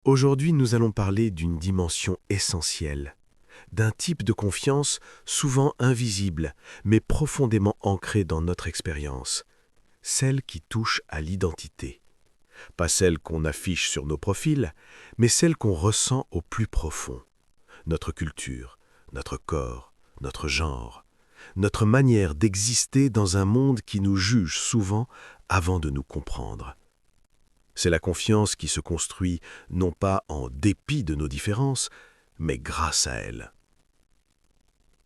Aujourd'hui, nous allons parler d'une dimension essentielle, d'un type de confiance souvent invisible, mais profondément ancré dans notre expérience, celle qui touche à l'identité. Pas celle qu'on affiche sur nos profils, mais celle qu'on ressent au plus profond. Notre culture, notre corps, notre genre, notre manière d'exister dans un monde qui nous juge souvent avant de nous comprendre. C'est la confiance qui se construit non pas en dépit de nos différences, mais grâce à elles.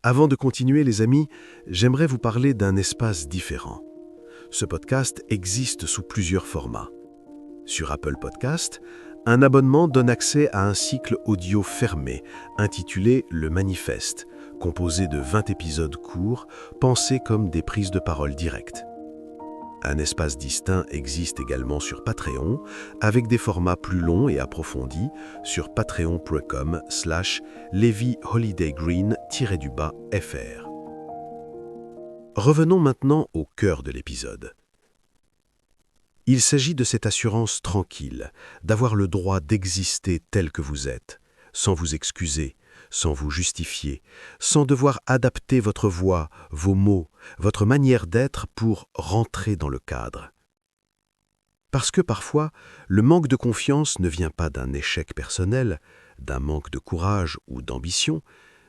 Avant de continuer, les amis, j'aimerais vous parler d'un espace différent. Ce podcast existe sous plusieurs formats. Sur Apple Podcast, un abonnement donne accès à un cycle audio fermé intitulé Le Manifeste, composé de 20 épisodes courts, pensés comme des prises de parole directes. Un espace distinct existe également sur Patreon, avec des formats plus longs et approfondis sur patreon.com/LevyHolidayGreen-FR. Revenons maintenant au cœur de l'épisode. Il s'agit de cette assurance tranquille, d'avoir le droit d'exister tel que vous êtes, sans vous excuser, sans vous justifier, sans devoir adapter votre voix, vos mots, votre manière d'être pour rentrer dans le cadre. Parce que parfois, le manque de confiance ne vient pas d'un échec personnel, d'un manque de courage ou d'ambition,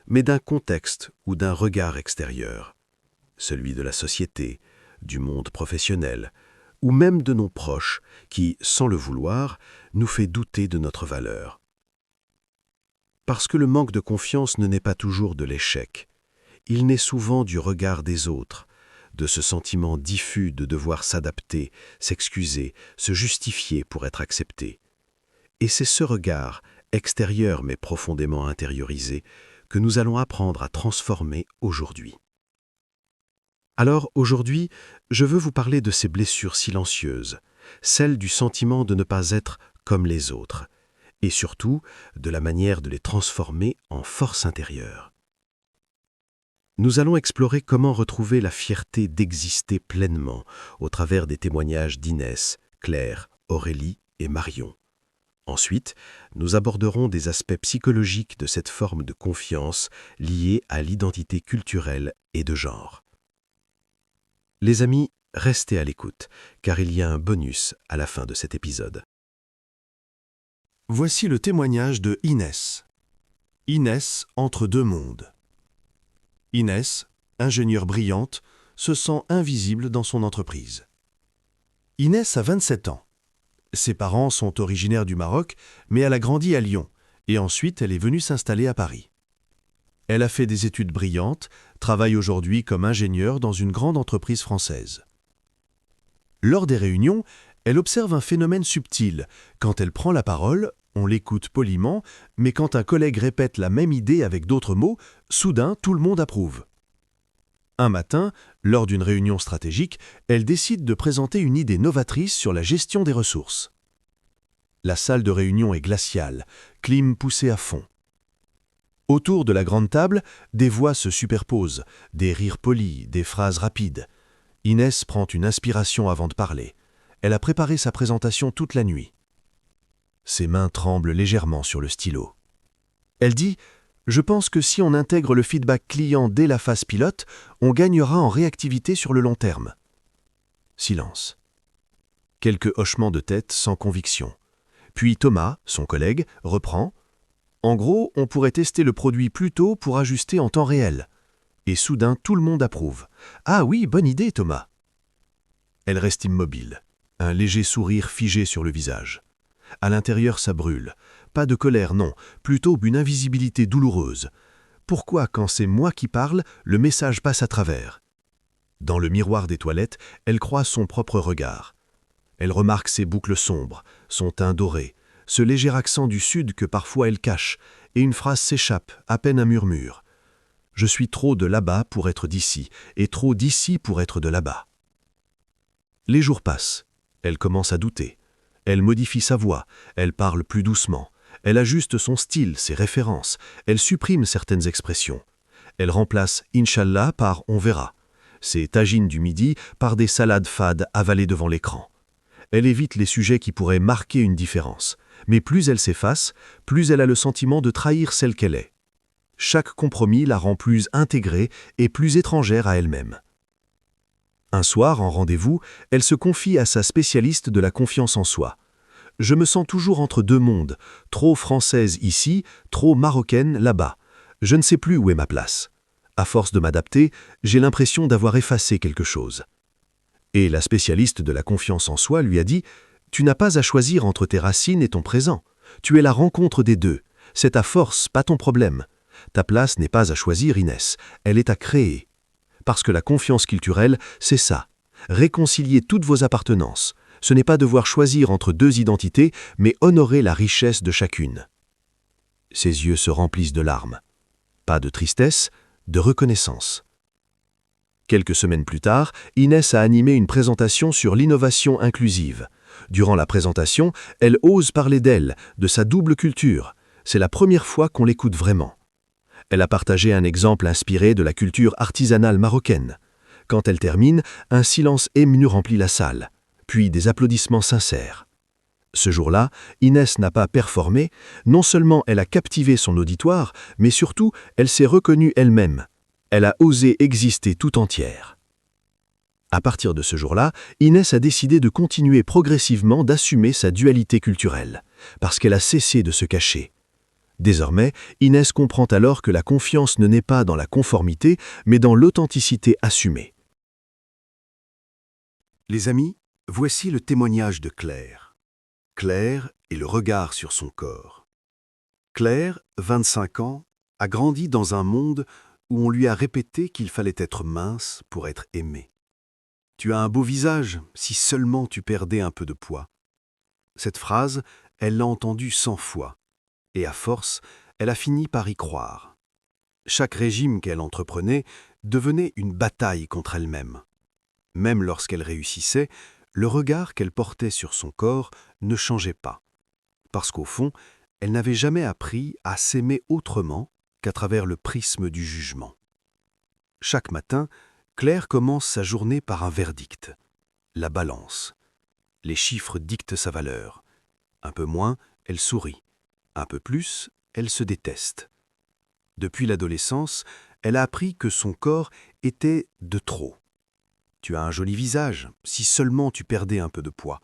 mais d'un contexte ou d'un regard extérieur, celui de la société, du monde professionnel, ou même de nos proches qui, sans le vouloir, nous fait douter de notre valeur. Parce que le manque de confiance ne naît pas toujours de l'échec. Il naît souvent du regard des autres, de ce sentiment diffus de devoir s'adapter, s'excuser, se justifier pour être accepté. Et c'est ce regard, extérieur mais profondément intériorisé, que nous allons apprendre à transformer aujourd'hui. Alors aujourd'hui, je veux vous parler de ces blessures silencieuses, celles du sentiment de ne pas être comme les autres, et surtout de la manière de les transformer en force intérieure. Nous allons explorer comment retrouver la fierté d'exister pleinement au travers des témoignages d'Inès, Claire, Aurélie et Marion. Ensuite, nous aborderons des aspects psychologiques de cette forme de confiance liée à l'identité culturelle et de genre. Les amis, restez à l'écoute, car il y a un bonus à la fin de cet épisode. Voici le témoignage de Inès. Inès entre deux mondes. Inès, ingénieure brillante, se sent invisible dans son entreprise. Inès a 27 ans. Ses parents sont originaires du Maroc, mais elle a grandi à Lyon, et ensuite elle est venue s'installer à Paris. Elle a fait des études brillantes, travaille aujourd'hui comme ingénieure dans une grande entreprise française. Lors des réunions, elle observe un phénomène subtil. Quand elle prend la parole, on l'écoute poliment, mais quand un collègue répète la même idée avec d'autres mots, soudain tout le monde approuve. Un matin, lors d'une réunion stratégique, elle décide de présenter une idée novatrice sur la gestion des ressources. La salle de réunion est glaciale, clim poussé à fond. Autour de la grande table, des voix se superposent, des rires polis, des phrases rapides. Inès prend une inspiration avant de parler. Elle a préparé sa présentation toute la nuit. Ses mains tremblent légèrement sur le stylo. Elle dit « Je pense que si on intègre le feedback client dès la phase pilote, on gagnera en réactivité sur le long terme. » Silence. Quelques hochements de tête sans conviction. Puis Thomas, son collègue, reprend « En gros, on pourrait tester le produit plus tôt pour ajuster en temps réel. » Et soudain, tout le monde approuve. « Ah oui, bonne idée, Thomas !» Elle reste immobile, un léger sourire figé sur le visage. À l'intérieur, ça brûle. Pas de colère, non, plutôt une invisibilité douloureuse. Pourquoi, quand c'est moi qui parle, le message passe à travers? Dans le miroir des toilettes, elle croise son propre regard. Elle remarque ses boucles sombres, son teint doré, ce léger accent du sud que parfois elle cache, et une phrase s'échappe, à peine un murmure. « Je suis trop de là-bas pour être d'ici, et trop d'ici pour être de là-bas. » Les jours passent. Elle commence à douter. Elle modifie sa voix, elle parle plus doucement. Elle ajuste son style, ses références. Elle supprime certaines expressions. Elle remplace « Inch'Allah » par « On verra ». Ses tagines du midi par des salades fades avalées devant l'écran. Elle évite les sujets qui pourraient marquer une différence. Mais plus elle s'efface, plus elle a le sentiment de trahir celle qu'elle est. Chaque compromis la rend plus intégrée et plus étrangère à elle-même. Un soir, en rendez-vous, elle se confie à sa spécialiste de la confiance en soi. « Je me sens toujours entre deux mondes, trop française ici, trop marocaine là-bas. Je ne sais plus où est ma place. À force de m'adapter, j'ai l'impression d'avoir effacé quelque chose. » Et la spécialiste de la confiance en soi lui a dit « Tu n'as pas à choisir entre tes racines et ton présent. Tu es la rencontre des deux. C'est ta force, pas ton problème. Ta place n'est pas à choisir, Inès, elle est à créer. » Parce que la confiance culturelle, c'est ça. Réconcilier toutes vos appartenances. Ce n'est pas devoir choisir entre deux identités, mais honorer la richesse de chacune. Ses yeux se remplissent de larmes. Pas de tristesse, de reconnaissance. Quelques semaines plus tard, Inès a animé une présentation sur l'innovation inclusive. Durant la présentation, elle ose parler d'elle, de sa double culture. C'est la première fois qu'on l'écoute vraiment. Elle a partagé un exemple inspiré de la culture artisanale marocaine. Quand elle termine, un silence ému remplit la salle, puis des applaudissements sincères. Ce jour-là, Inès n'a pas performé, non seulement elle a captivé son auditoire, mais surtout, elle s'est reconnue elle-même. Elle a osé exister tout entière. À partir de ce jour-là, Inès a décidé de continuer progressivement d'assumer sa dualité culturelle, parce qu'elle a cessé de se cacher. Désormais, Inès comprend alors que la confiance ne naît pas dans la conformité, mais dans l'authenticité assumée. Les amis, voici le témoignage de Claire. Claire et le regard sur son corps. Claire, 25 ans, a grandi dans un monde où on lui a répété qu'il fallait être mince pour être aimé. Tu as un beau visage, si seulement tu perdais un peu de poids. Cette phrase, elle l'a entendue 100 fois. Et à force, elle a fini par y croire. Chaque régime qu'elle entreprenait devenait une bataille contre elle-même. Même lorsqu'elle réussissait, le regard qu'elle portait sur son corps ne changeait pas. Parce qu'au fond, elle n'avait jamais appris à s'aimer autrement qu'à travers le prisme du jugement. Chaque matin, Claire commence sa journée par un verdict. La balance. Les chiffres dictent sa valeur. Un peu moins, elle sourit. Un peu plus, elle se déteste. Depuis l'adolescence, elle a appris que son corps était de trop. Tu as un joli visage, si seulement tu perdais un peu de poids.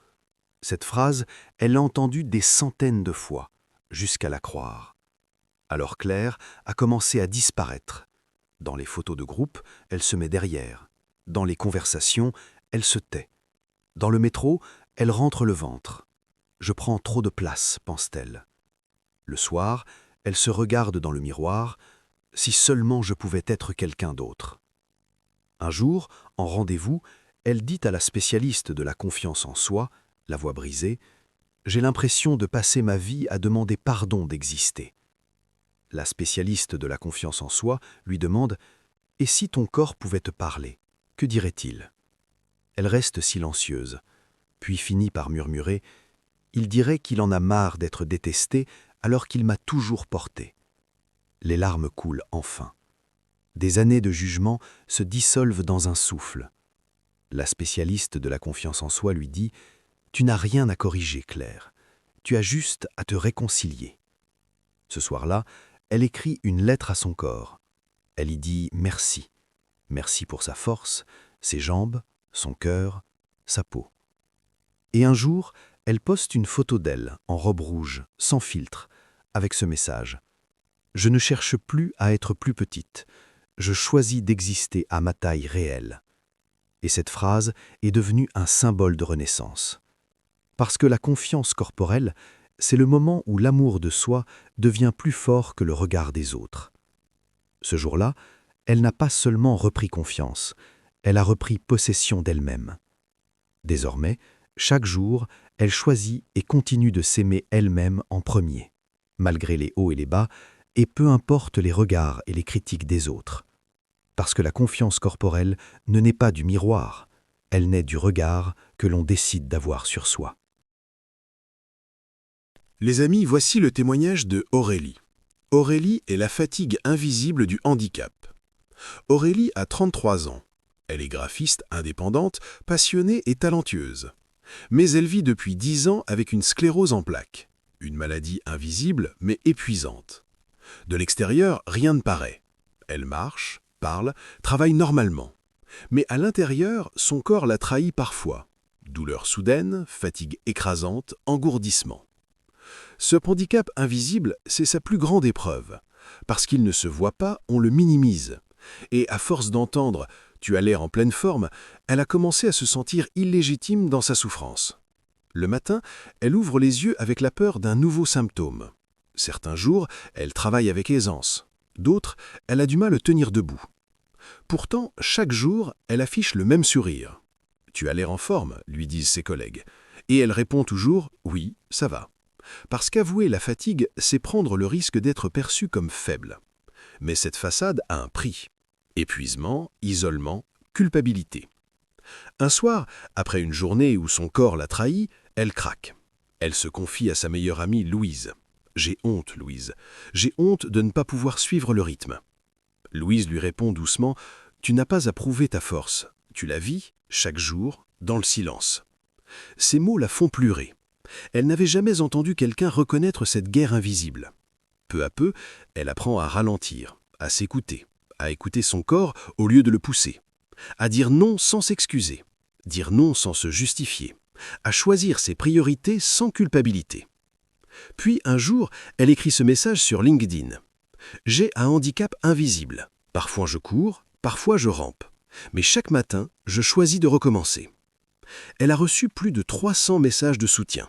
Cette phrase, elle l'a entendue des centaines de fois, jusqu'à la croire. Alors Claire a commencé à disparaître. Dans les photos de groupe, elle se met derrière. Dans les conversations, elle se tait. Dans le métro, elle rentre le ventre. « Je prends trop de place », pense-t-elle. Le soir, elle se regarde dans le miroir. « Si seulement je pouvais être quelqu'un d'autre ». Un jour, en rendez-vous, elle dit à la spécialiste de la confiance en soi, la voix brisée, « J'ai l'impression de passer ma vie à demander pardon d'exister ». La spécialiste de la confiance en soi lui demande « Et si ton corps pouvait te parler, que dirait-il » Elle reste silencieuse, puis finit par murmurer « Il dirait qu'il en a marre d'être détesté alors qu'il m'a toujours porté ». Les larmes coulent enfin. Des années de jugement se dissolvent dans un souffle. La spécialiste de la confiance en soi lui dit « Tu n'as rien à corriger, Claire. Tu as juste à te réconcilier. » Ce soir-là, elle écrit une lettre à son corps. Elle y dit merci. Merci pour sa force, ses jambes, son cœur, sa peau. Et un jour, elle poste une photo d'elle, en robe rouge, sans filtre, avec ce message. « Je ne cherche plus à être plus petite. Je choisis d'exister à ma taille réelle. » Et cette phrase est devenue un symbole de renaissance. Parce que la confiance corporelle, c'est le moment où l'amour de soi devient plus fort que le regard des autres. Ce jour-là, elle n'a pas seulement repris confiance, elle a repris possession d'elle-même. Désormais, chaque jour, elle choisit et continue de s'aimer elle-même en premier, malgré les hauts et les bas, et peu importe les regards et les critiques des autres. Parce que la confiance corporelle ne naît pas du miroir, elle naît du regard que l'on décide d'avoir sur soi. Les amis, voici le témoignage de Aurélie. Aurélie est la fatigue invisible du handicap. Aurélie a 33 ans. Elle est graphiste indépendante, passionnée et talentueuse. Mais elle vit depuis 10 ans avec une sclérose en plaques. Une maladie invisible, mais épuisante. De l'extérieur, rien ne paraît. Elle marche, parle, travaille normalement. Mais à l'intérieur, son corps la trahit parfois. Douleur soudaine, fatigue écrasante, engourdissement. Ce handicap invisible, c'est sa plus grande épreuve. Parce qu'il ne se voit pas, on le minimise. Et à force d'entendre « tu as l'air en pleine forme », elle a commencé à se sentir illégitime dans sa souffrance. Le matin, elle ouvre les yeux avec la peur d'un nouveau symptôme. Certains jours, elle travaille avec aisance. D'autres, elle a du mal à tenir debout. Pourtant, chaque jour, elle affiche le même sourire. « Tu as l'air en forme », lui disent ses collègues. Et elle répond toujours « oui, ça va ». Parce qu'avouer la fatigue, c'est prendre le risque d'être perçu comme faible. Mais cette façade a un prix. Épuisement, isolement, culpabilité. Un soir, après une journée où son corps l'a trahi, elle craque. Elle se confie à sa meilleure amie Louise. « J'ai honte, Louise. J'ai honte de ne pas pouvoir suivre le rythme. » Louise lui répond doucement « Tu n'as pas à prouver ta force. Tu la vis, chaque jour, dans le silence. » Ces mots la font pleurer. Elle n'avait jamais entendu quelqu'un reconnaître cette guerre invisible. Peu à peu, elle apprend à ralentir, à s'écouter, à écouter son corps au lieu de le pousser, à dire non sans s'excuser, dire non sans se justifier, à choisir ses priorités sans culpabilité. Puis un jour, elle écrit ce message sur LinkedIn. « J'ai un handicap invisible. Parfois je cours, parfois je rampe. Mais chaque matin, je choisis de recommencer. » Elle a reçu plus de 300 messages de soutien.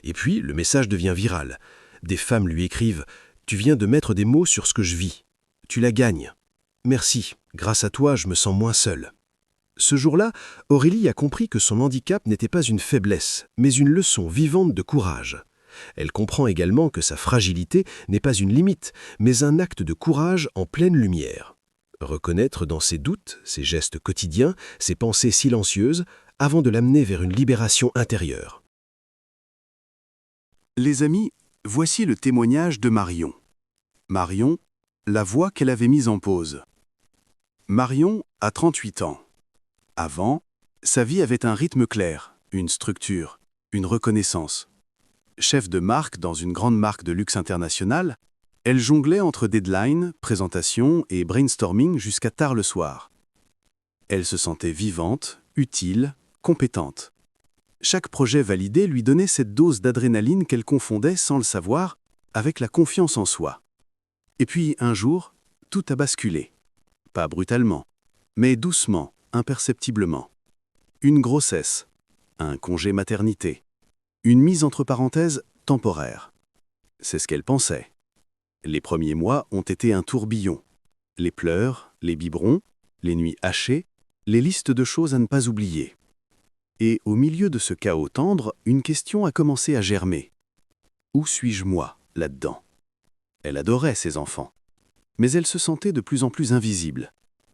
Et puis, le message devient viral. Des femmes lui écrivent « Tu viens de mettre des mots sur ce que je vis. Tu la gagnes. Merci, grâce à toi, je me sens moins seule. » Ce jour-là, Aurélie a compris que son handicap n'était pas une faiblesse, mais une leçon vivante de courage. Elle comprend également que sa fragilité n'est pas une limite, mais un acte de courage en pleine lumière. Reconnaître dans ses doutes, ses gestes quotidiens, ses pensées silencieuses, avant de l'amener vers une libération intérieure. Les amis, voici le témoignage de Marion. Marion, la voix qu'elle avait mise en pause. Marion a 38 ans. Avant, sa vie avait un rythme clair, une structure, une reconnaissance. Chef de marque dans une grande marque de luxe internationale, elle jonglait entre deadlines, présentations et brainstorming jusqu'à tard le soir. Elle se sentait vivante, utile, compétente. Chaque projet validé lui donnait cette dose d'adrénaline qu'elle confondait, sans le savoir, avec la confiance en soi. Et puis, un jour, tout a basculé. Pas brutalement, mais doucement, imperceptiblement. Une grossesse, un congé maternité, une mise entre parenthèses temporaire. C'est ce qu'elle pensait. Les premiers mois ont été un tourbillon. Les pleurs, les biberons, les nuits hachées, les listes de choses à ne pas oublier. Et au milieu de ce chaos tendre, une question a commencé à germer. Où suis-je moi, là-dedans ? Elle adorait ses enfants. Mais elle se sentait de plus en plus invisible.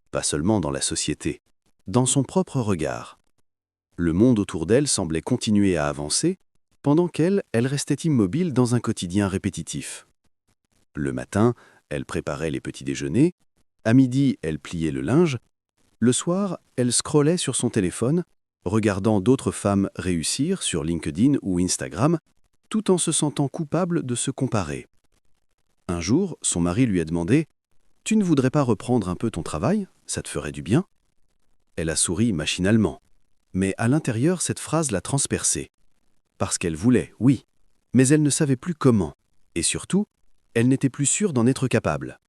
Pas seulement dans la société, dans son propre regard. Le monde autour d'elle semblait continuer à avancer, pendant qu'elle restait immobile dans un quotidien répétitif. Le matin, elle préparait les petits déjeuners. À midi, elle pliait le linge. Le soir, elle scrollait sur son téléphone, regardant d'autres femmes réussir sur LinkedIn ou Instagram, tout en se sentant coupable de se comparer. Un jour, son mari lui a demandé « Tu ne voudrais pas reprendre un peu ton travail ? Ça te ferait du bien ?» Elle a souri machinalement. Mais à l'intérieur, cette phrase l'a transpercée. Parce qu'elle voulait, oui, mais elle ne savait plus comment. Et surtout, elle n'était plus sûre d'en être capable.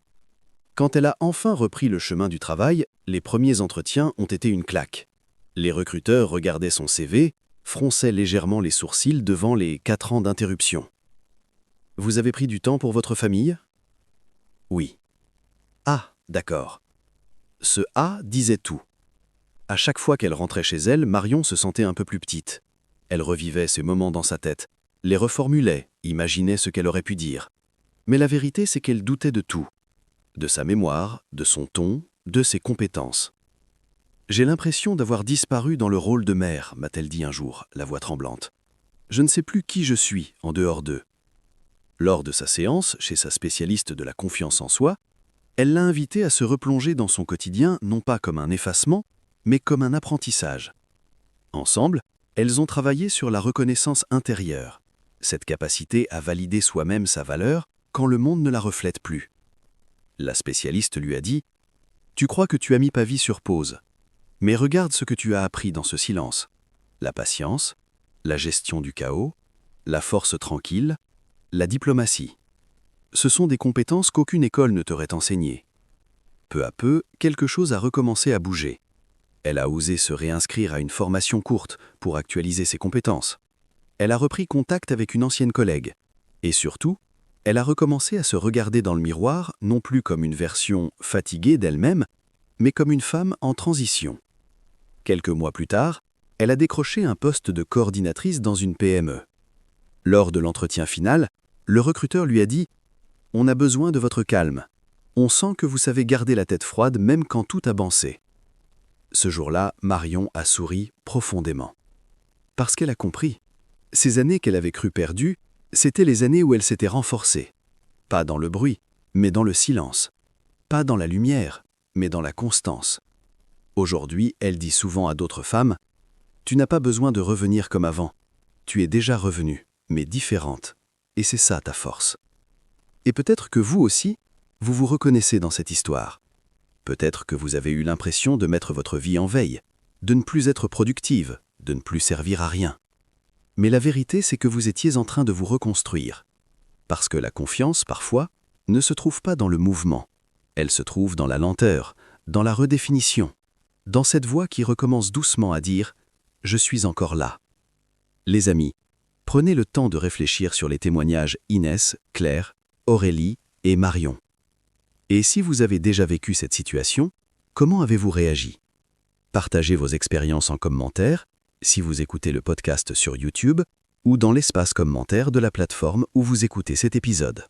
Quand elle a enfin repris le chemin du travail, les premiers entretiens ont été une claque. Les recruteurs regardaient son CV, fronçaient légèrement les sourcils devant les 4 ans d'interruption. « Vous avez pris du temps pour votre famille ?» « Oui. »« Ah, d'accord. » Ce « ah » disait tout. À chaque fois qu'elle rentrait chez elle, Marion se sentait un peu plus petite. Elle revivait ces moments dans sa tête, les reformulait, imaginait ce qu'elle aurait pu dire. Mais la vérité, c'est qu'elle doutait de tout. De sa mémoire, de son ton, de ses compétences. « J'ai l'impression d'avoir disparu dans le rôle de mère », m'a-t-elle dit un jour, la voix tremblante. « Je ne sais plus qui je suis en dehors d'eux. » Lors de sa séance, chez sa spécialiste de la confiance en soi, elle l'a invitée à se replonger dans son quotidien, non pas comme un effacement, mais comme un apprentissage. Ensemble, elles ont travaillé sur la reconnaissance intérieure, cette capacité à valider soi-même sa valeur quand le monde ne la reflète plus. La spécialiste lui a dit « Tu crois que tu as mis ta vie sur pause, mais regarde ce que tu as appris dans ce silence. La patience, la gestion du chaos, la force tranquille, la diplomatie. Ce sont des compétences qu'aucune école ne t'aurait enseignées. » Peu à peu, quelque chose a recommencé à bouger. Elle a osé se réinscrire à une formation courte pour actualiser ses compétences. Elle a repris contact avec une ancienne collègue. Et surtout, elle a recommencé à se regarder dans le miroir, non plus comme une version fatiguée d'elle-même, mais comme une femme en transition. Quelques mois plus tard, elle a décroché un poste de coordinatrice dans une PME. Lors de l'entretien final, le recruteur lui a dit « On a besoin de votre calme. On sent que vous savez garder la tête froide même quand tout a bancé. » Ce jour-là, Marion a souri profondément. Parce qu'elle a compris. Ces années qu'elle avait cru perdues, c'étaient les années où elle s'était renforcée. Pas dans le bruit, mais dans le silence. Pas dans la lumière, mais dans la constance. Aujourd'hui, elle dit souvent à d'autres femmes « Tu n'as pas besoin de revenir comme avant. Tu es déjà revenue, mais différente. Et c'est ça ta force. » Et peut-être que vous aussi, vous vous reconnaissez dans cette histoire. Peut-être que vous avez eu l'impression de mettre votre vie en veille, de ne plus être productive, de ne plus servir à rien. Mais la vérité, c'est que vous étiez en train de vous reconstruire. Parce que la confiance, parfois, ne se trouve pas dans le mouvement. Elle se trouve dans la lenteur, dans la redéfinition, dans cette voix qui recommence doucement à dire « Je suis encore là ». Les amis, prenez le temps de réfléchir sur les témoignages Inès, Claire, Aurélie et Marion. Et si vous avez déjà vécu cette situation, comment avez-vous réagi? Partagez vos expériences en commentaire, si vous écoutez le podcast sur YouTube, ou dans l'espace commentaire de la plateforme où vous écoutez cet épisode.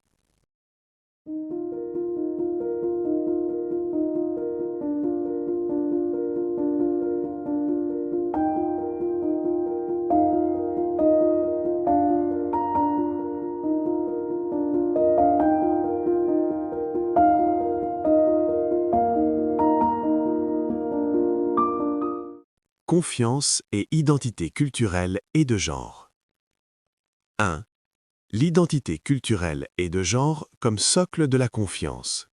Confiance et identité culturelle et de genre. 1. L'identité culturelle et de genre comme socle de la confiance.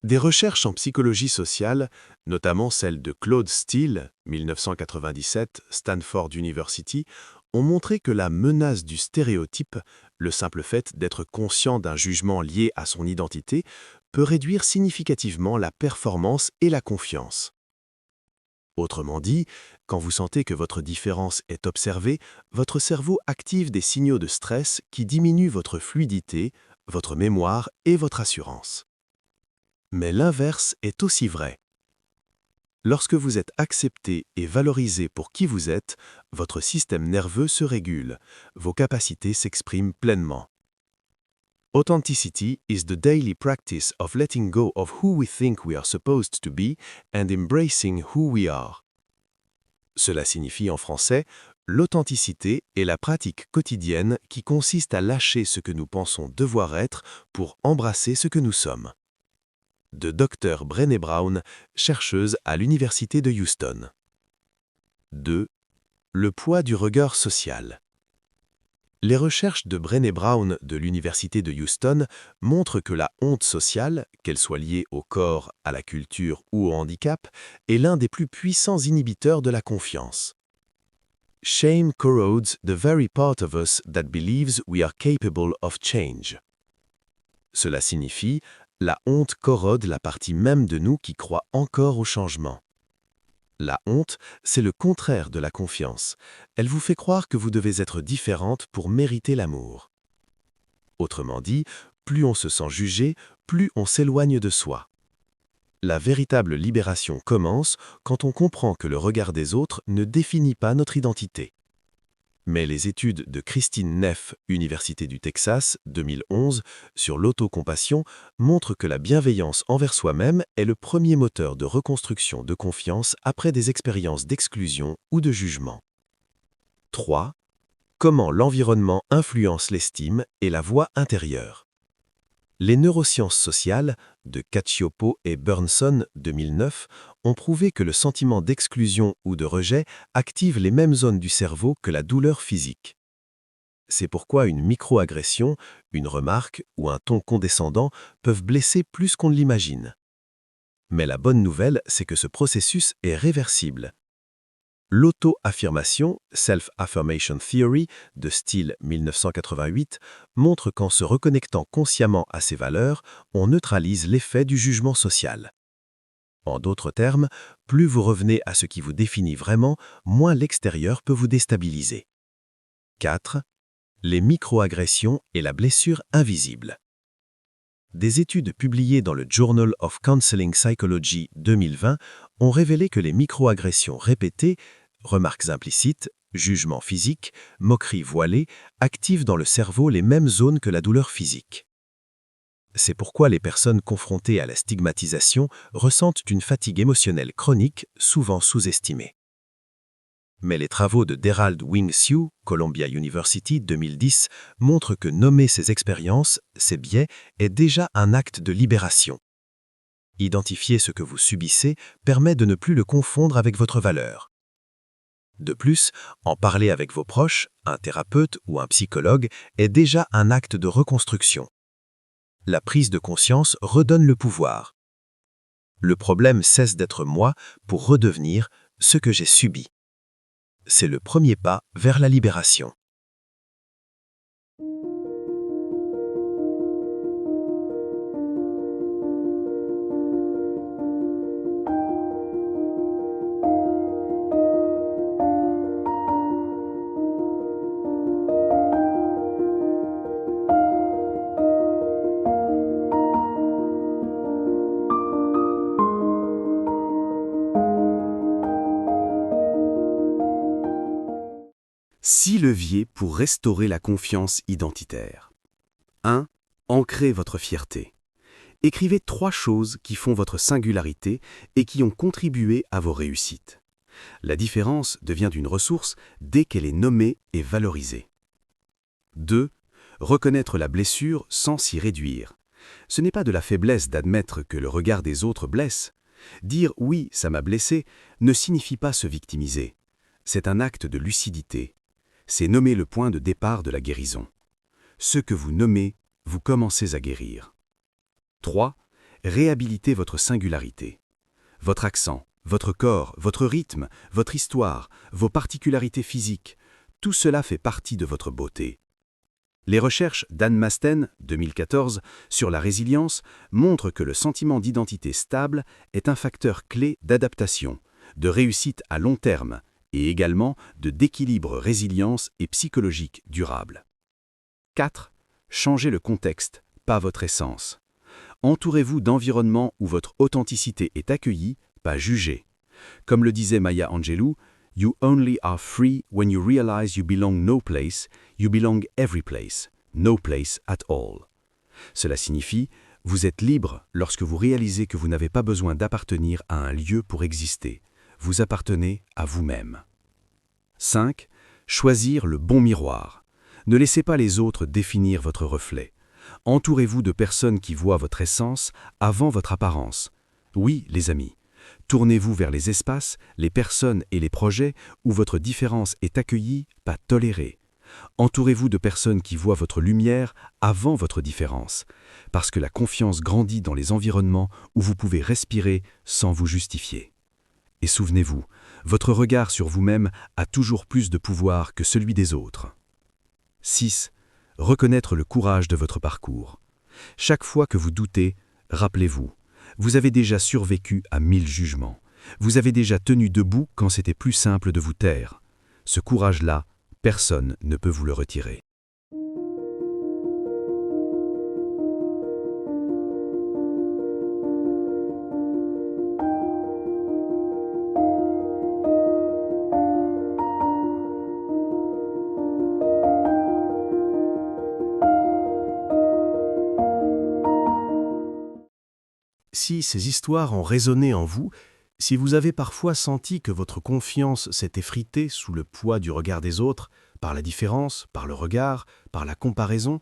Des recherches en psychologie sociale, notamment celle de Claude Steele, 1997, Stanford University, ont montré que la menace du stéréotype, le simple fait d'être conscient d'un jugement lié à son identité, peut réduire significativement la performance et la confiance. Autrement dit, quand vous sentez que votre différence est observée, votre cerveau active des signaux de stress qui diminuent votre fluidité, votre mémoire et votre assurance. Mais l'inverse est aussi vrai. Lorsque vous êtes accepté et valorisé pour qui vous êtes, votre système nerveux se régule, vos capacités s'expriment pleinement. Authenticity is the daily practice of letting go of who we think we are supposed to be and embracing who we are. Cela signifie en français, l'authenticité est la pratique quotidienne qui consiste à lâcher ce que nous pensons devoir être pour embrasser ce que nous sommes. De Dr Brené Brown, chercheuse à l'Université de Houston. 2. Le poids du regard social. Les recherches de Brené Brown de l'Université de Houston montrent que la honte sociale, qu'elle soit liée au corps, à la culture ou au handicap, est l'un des plus puissants inhibiteurs de la confiance. Shame corrodes the very part of us that believes we are capable of change. Cela signifie, la honte corrode la partie même de nous qui croit encore au changement. La honte, c'est le contraire de la confiance. Elle vous fait croire que vous devez être différente pour mériter l'amour. Autrement dit, plus on se sent jugé, plus on s'éloigne de soi. La véritable libération commence quand on comprend que le regard des autres ne définit pas notre identité. Mais les études de Christine Neff, Université du Texas, 2011, sur l'autocompassion montrent que la bienveillance envers soi-même est le premier moteur de reconstruction de confiance après des expériences d'exclusion ou de jugement. 3. Comment l'environnement influence l'estime et la voix intérieure. Les neurosciences sociales, de Cacioppo et Burnson, 2009, ont prouvé que le sentiment d'exclusion ou de rejet active les mêmes zones du cerveau que la douleur physique. C'est pourquoi une microagression, une remarque ou un ton condescendant peuvent blesser plus qu'on ne l'imagine. Mais la bonne nouvelle, c'est que ce processus est réversible. L'auto-affirmation, Self-Affirmation Theory, de style 1988, montre qu'en se reconnectant consciemment à ses valeurs, on neutralise l'effet du jugement social. En d'autres termes, plus vous revenez à ce qui vous définit vraiment, moins l'extérieur peut vous déstabiliser. 4. Les microagressions et la blessure invisible. Des études publiées dans le Journal of Counseling Psychology 2020 ont révélé que les microagressions répétées, remarques implicites, jugements physiques, moqueries voilées, activent dans le cerveau les mêmes zones que la douleur physique. C'est pourquoi les personnes confrontées à la stigmatisation ressentent une fatigue émotionnelle chronique, souvent sous-estimée. Mais les travaux de Derald Wing Siu, Columbia University 2010, montrent que nommer ces expériences, ces biais, est déjà un acte de libération. Identifier ce que vous subissez permet de ne plus le confondre avec votre valeur. De plus, en parler avec vos proches, un thérapeute ou un psychologue, est déjà un acte de reconstruction. La prise de conscience redonne le pouvoir. Le problème cesse d'être moi pour redevenir ce que j'ai subi. C'est le premier pas vers la libération. Six leviers pour restaurer la confiance identitaire. 1. Ancrez votre fierté. Écrivez 3 choses qui font votre singularité et qui ont contribué à vos réussites. La différence devient une ressource dès qu'elle est nommée et valorisée. 2. Reconnaître la blessure sans s'y réduire. Ce n'est pas de la faiblesse d'admettre que le regard des autres blesse. Dire « oui, ça m'a blessé » ne signifie pas se victimiser. C'est un acte de lucidité. C'est nommer le point de départ de la guérison. Ce que vous nommez, vous commencez à guérir. 3. Réhabilitez votre singularité. Votre accent, votre corps, votre rythme, votre histoire, vos particularités physiques, tout cela fait partie de votre beauté. Les recherches d'Anne Masten, 2014, sur la résilience montrent que le sentiment d'identité stable est un facteur clé d'adaptation, de réussite à long terme, et également d'équilibre résilience et psychologique durable. 4. Changez le contexte, pas votre essence. Entourez-vous d'environnements où votre authenticité est accueillie, pas jugée. Comme le disait Maya Angelou, « You only are free when you realize you belong no place, you belong every place, no place at all. » Cela signifie « Vous êtes libre lorsque vous réalisez que vous n'avez pas besoin d'appartenir à un lieu pour exister. Vous appartenez à vous-même. » 5. Choisir le bon miroir. Ne laissez pas les autres définir votre reflet. Entourez-vous de personnes qui voient votre essence avant votre apparence. Oui, les amis, tournez-vous vers les espaces, les personnes et les projets où votre différence est accueillie, pas tolérée. Entourez-vous de personnes qui voient votre lumière avant votre différence, parce que la confiance grandit dans les environnements où vous pouvez respirer sans vous justifier. Et souvenez-vous, votre regard sur vous-même a toujours plus de pouvoir que celui des autres. 6. Reconnaître le courage de votre parcours. Chaque fois que vous doutez, rappelez-vous, vous avez déjà survécu à 1000 jugements. Vous avez déjà tenu debout quand c'était plus simple de vous taire. Ce courage-là, personne ne peut vous le retirer. Si ces histoires ont résonné en vous, si vous avez parfois senti que votre confiance s'est effritée sous le poids du regard des autres, par la différence, par le regard, par la comparaison,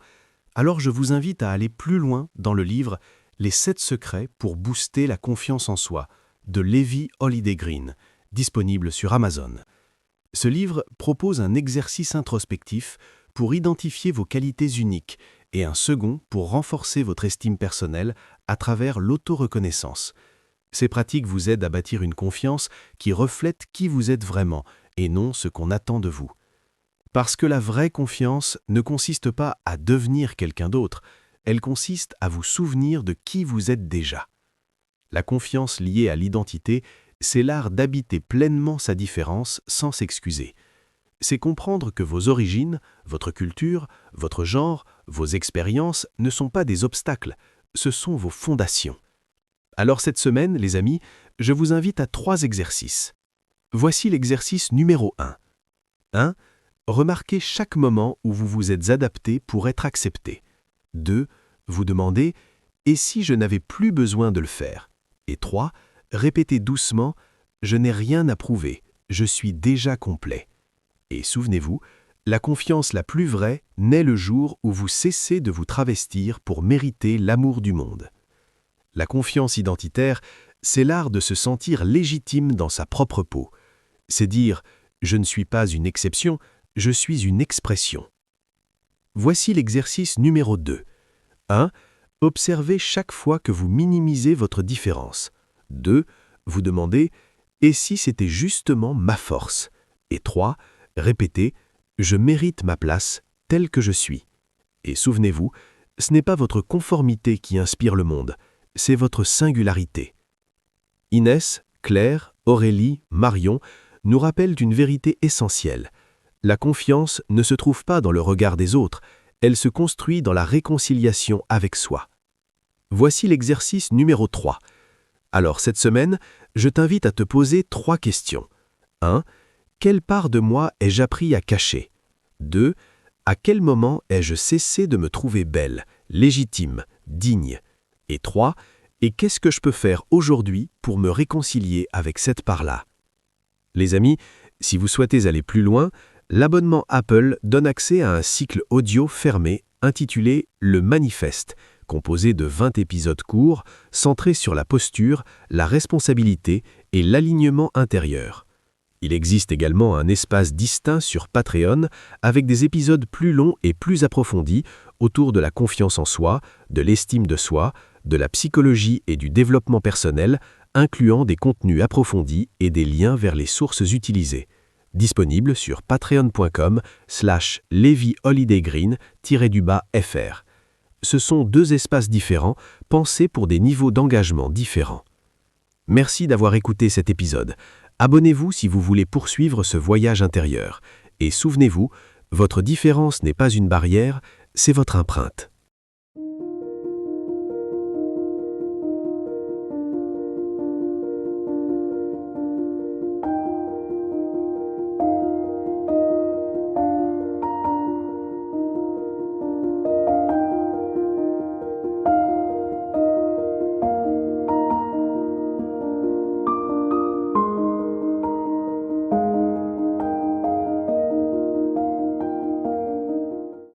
alors je vous invite à aller plus loin dans le livre « Les 7 secrets pour booster la confiance en soi » de Levi Holiday Green, disponible sur Amazon. Ce livre propose un exercice introspectif pour identifier vos qualités uniques et un second pour renforcer votre estime personnelle à travers l'auto-reconnaissance. Ces pratiques vous aident à bâtir une confiance qui reflète qui vous êtes vraiment et non ce qu'on attend de vous. Parce que la vraie confiance ne consiste pas à devenir quelqu'un d'autre, elle consiste à vous souvenir de qui vous êtes déjà. La confiance liée à l'identité, c'est l'art d'habiter pleinement sa différence sans s'excuser. C'est comprendre que vos origines, votre culture, votre genre, vos expériences ne sont pas des obstacles, ce sont vos fondations. Alors cette semaine, les amis, je vous invite à 3 exercices. Voici l'exercice numéro 1. 1. Remarquez chaque moment où vous vous êtes adapté pour être accepté. 2. Vous demandez « Et si je n'avais plus besoin de le faire ?» Et 3. Répétez doucement « Je n'ai rien à prouver, je suis déjà complet. » Et souvenez-vous, la confiance la plus vraie naît le jour où vous cessez de vous travestir pour mériter l'amour du monde. La confiance identitaire, c'est l'art de se sentir légitime dans sa propre peau. C'est dire « Je ne suis pas une exception, je suis une expression. » Voici l'exercice numéro 2. 1. Observez chaque fois que vous minimisez votre différence. 2. Vous demandez « Et si c'était justement ma force ?» Et 3. Répétez « Je mérite ma place telle que je suis. » Et souvenez-vous, ce n'est pas votre conformité qui inspire le monde, c'est votre singularité. Inès, Claire, Aurélie, Marion nous rappellent une vérité essentielle. La confiance ne se trouve pas dans le regard des autres, elle se construit dans la réconciliation avec soi. Voici l'exercice numéro 3. Alors cette semaine, je t'invite à te poser 3 questions. 1. Quelle part de moi ai-je appris à cacher? 2. À quel moment ai-je cessé de me trouver belle, légitime, digne? Et 3. Et qu'est-ce que je peux faire aujourd'hui pour me réconcilier avec cette part-là? Les amis, si vous souhaitez aller plus loin, l'abonnement Apple donne accès à un cycle audio fermé intitulé « Le Manifeste », composé de 20 épisodes courts, centrés sur la posture, la responsabilité et l'alignement intérieur. Il existe également un espace distinct sur Patreon avec des épisodes plus longs et plus approfondis autour de la confiance en soi, de l'estime de soi, de la psychologie et du développement personnel, incluant des contenus approfondis et des liens vers les sources utilisées. Disponible sur patreon.com/levyholidaygreen-fr. Ce sont 2 espaces différents, pensés pour des niveaux d'engagement différents. Merci d'avoir écouté cet épisode. Abonnez-vous si vous voulez poursuivre ce voyage intérieur. Et souvenez-vous, votre différence n'est pas une barrière, c'est votre empreinte.